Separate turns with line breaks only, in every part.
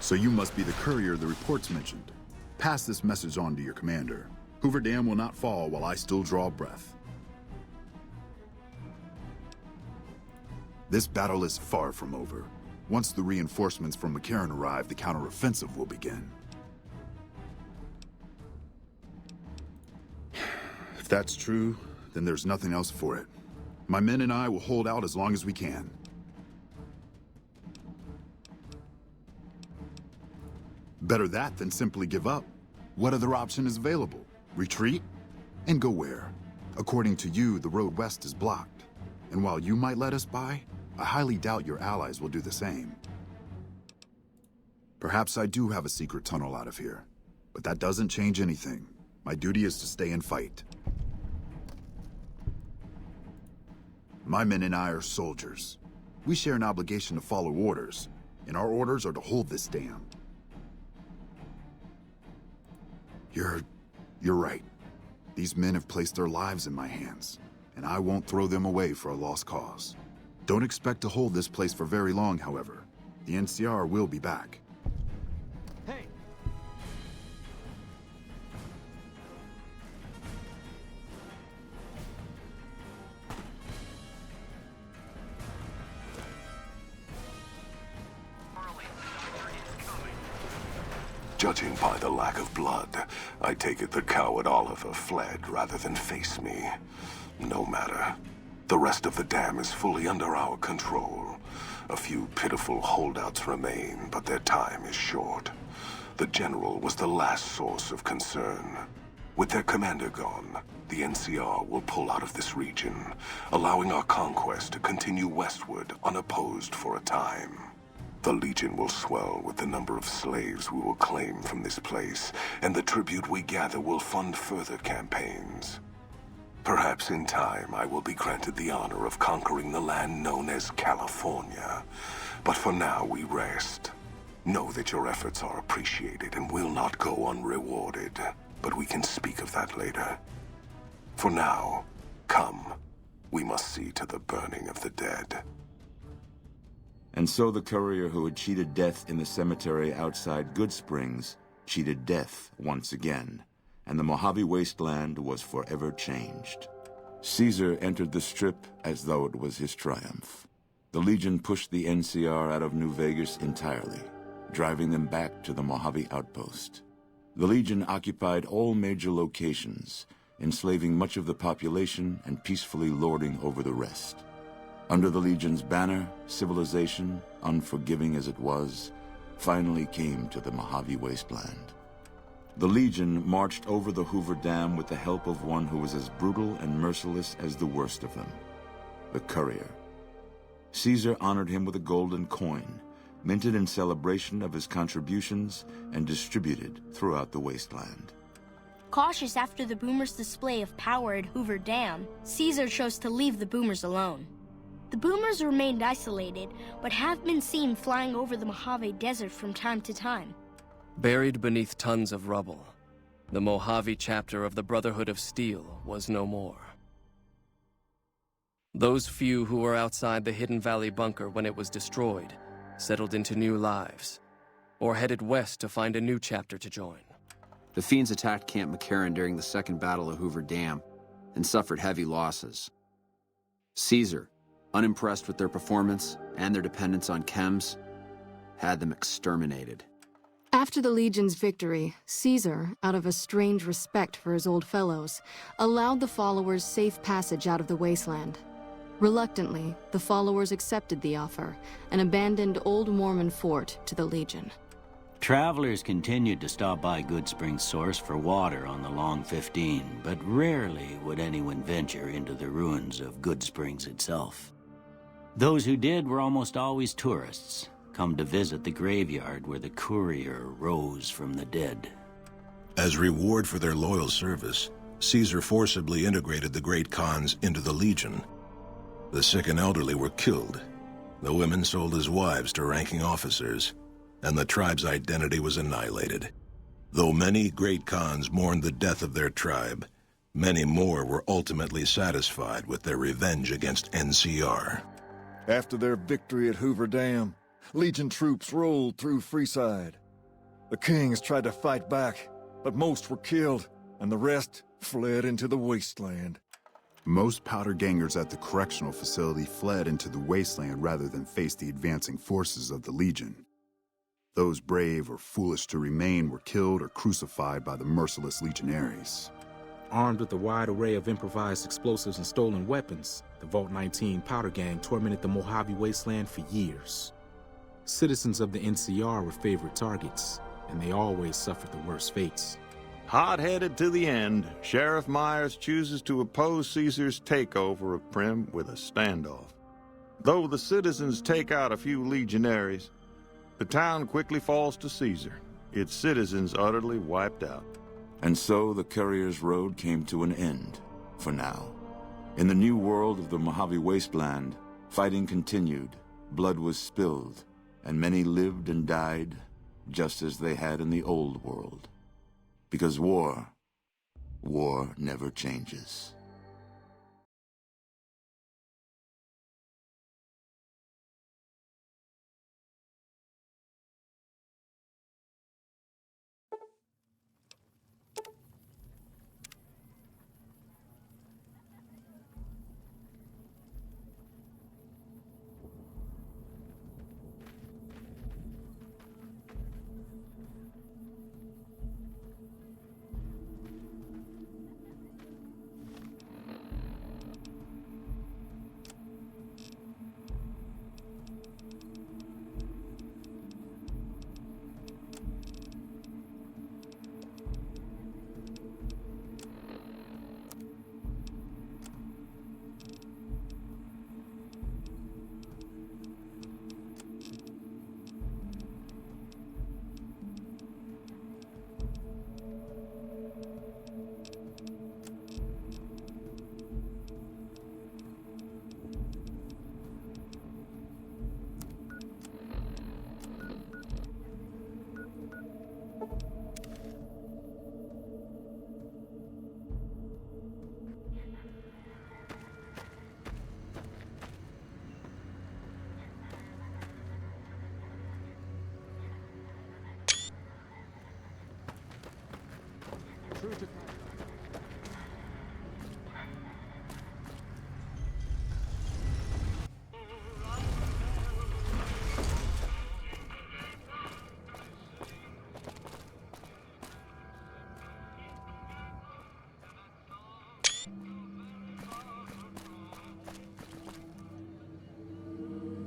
So you must be the courier the reports mentioned. Pass this message on to your commander. Hoover Dam will not fall while I still draw breath. This battle is far from over. Once the reinforcements from McCarran arrive, the counteroffensive will begin. If that's true, then there's nothing else for it. My men and I will hold out as long as we can. Better that than simply give up. What other option is available? Retreat? And go where? According to you, the road west is blocked. And while you might let us by, I highly doubt your allies will do the same. Perhaps I do have a secret tunnel out of here, but that doesn't change anything. My duty is to stay and fight. My men and I are soldiers. We share an obligation to follow orders, and our orders are to hold this dam. You're right. These men have placed their lives in my hands, and I won't throw them away for a lost cause. Don't expect to hold this place for very long, however. The NCR will be back.
Hey!
Judging by the lack of blood, I take it the coward Oliver fled rather than face me. No matter. The rest of the dam is fully under our control. A few pitiful holdouts remain, but their time is short. The General was the last source of concern. With their commander gone, the NCR will pull out of this region, allowing our conquest to continue westward unopposed for a time. The Legion will swell with the number of slaves we will claim from this place, and the tribute we gather will fund further campaigns. Perhaps in time I will be granted the honor of conquering the land known as California. But for now we rest. Know that your efforts are appreciated and will not go unrewarded, but we can speak of that later. For now, come. We must see to the burning of the dead.
And so the courier who had cheated death in the cemetery outside Goodsprings cheated death once again, and the Mojave Wasteland was forever changed. Caesar entered the Strip as though it was his triumph. The Legion pushed the NCR out of New Vegas entirely, driving them back to the Mojave outpost. The Legion occupied all major locations, enslaving much of the population and peacefully lording over the rest. Under the Legion's banner, civilization, unforgiving as it was, finally came to the Mojave Wasteland. The Legion marched over the Hoover Dam with the help of one who was as brutal and merciless as the worst of them, the courier. Caesar honored him with a golden coin, minted in celebration of his contributions and distributed throughout the wasteland.
Cautious after the boomers' display of power at Hoover Dam, Caesar chose to leave the boomers alone. The boomers remained isolated, but have been seen flying over the Mojave Desert from time to time.
Buried beneath tons of rubble, the Mojave chapter of the Brotherhood of Steel was no more. Those few who were outside the Hidden Valley bunker when it was destroyed settled into new lives, or headed west to find a new chapter to join.
The Fiends attacked Camp McCarran during the Second Battle of Hoover Dam and suffered heavy losses. Caesar, unimpressed with their performance and their dependence on chems, had them exterminated.
After the Legion's victory, Caesar, out of a strange respect for his old fellows, allowed the followers safe passage out of the wasteland. Reluctantly, the followers accepted the offer and abandoned Old Mormon Fort to the Legion.
Travelers continued to stop by Goodsprings Source for water on the Long 15, but rarely would anyone venture into the ruins of Goodsprings itself. Those who did were almost always tourists, come to visit the graveyard where the courier rose from the dead.
As reward for their loyal service, Caesar forcibly integrated the great Khans into the Legion. The sick and elderly were killed. The women sold as wives to ranking officers, and the tribe's identity was annihilated. Though many great Khans mourned the death of their tribe, many more were ultimately satisfied with their revenge against NCR.
After their victory at Hoover Dam, Legion troops rolled through Freeside. The Kings tried to fight back, but most were killed, and the rest fled into the wasteland.
Most powder gangers at the correctional facility fled into the wasteland rather than face the advancing forces of the Legion. Those brave or foolish to remain were killed or crucified by the merciless legionaries.
Armed with a wide array of improvised explosives and stolen weapons, the Vault 19 powder gang tormented the Mojave Wasteland for years. Citizens of the NCR were favorite targets, and they always suffered the worst fates.
Hot-headed to the end, Sheriff Myers chooses to oppose Caesar's takeover of Primm with a standoff. Though the citizens take out a few legionaries, the town quickly falls to Caesar, its citizens utterly wiped out. And so the Courier's Road came to an end, for now. In the new world of the Mojave Wasteland, fighting continued, blood was spilled, and many lived and died just as they had in the old world. Because war never changes.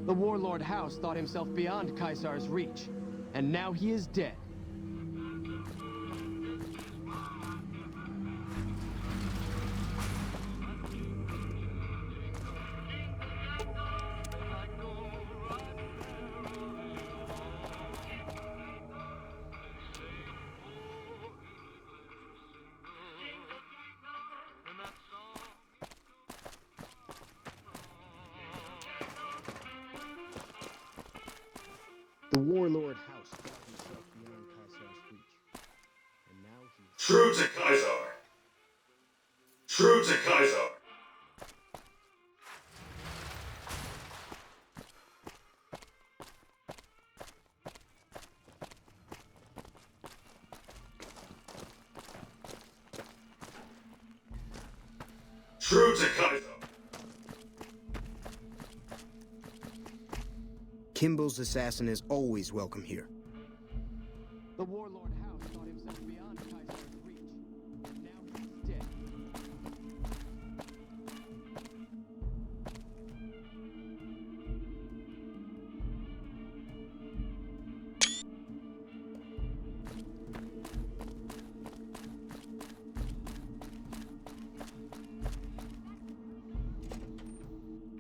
The Warlord House thought himself beyond Caesar's reach, and now he is dead. The Warlord House thought himself beyond Caesar's reach, and now he is...
True to Caesar! True to Caesar! True to Caesar!
Kimball's assassin is always welcome here.
The Warlord House thought himself beyond Caesar's reach, and now he is dead.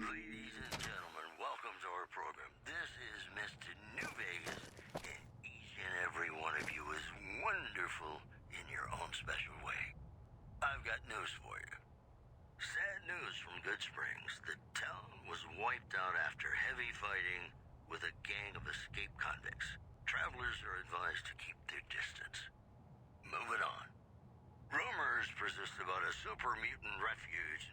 Ladies and gentlemen, welcome to our program. This is Mr. New Vegas, and each and every one of you is wonderful in your own special way. I've got news for you. Sad news from Goodsprings. The town was wiped out after heavy fighting with a gang of escaped convicts. Travelers are advised to keep their distance. Moving on. Rumors persist about a super mutant refuge.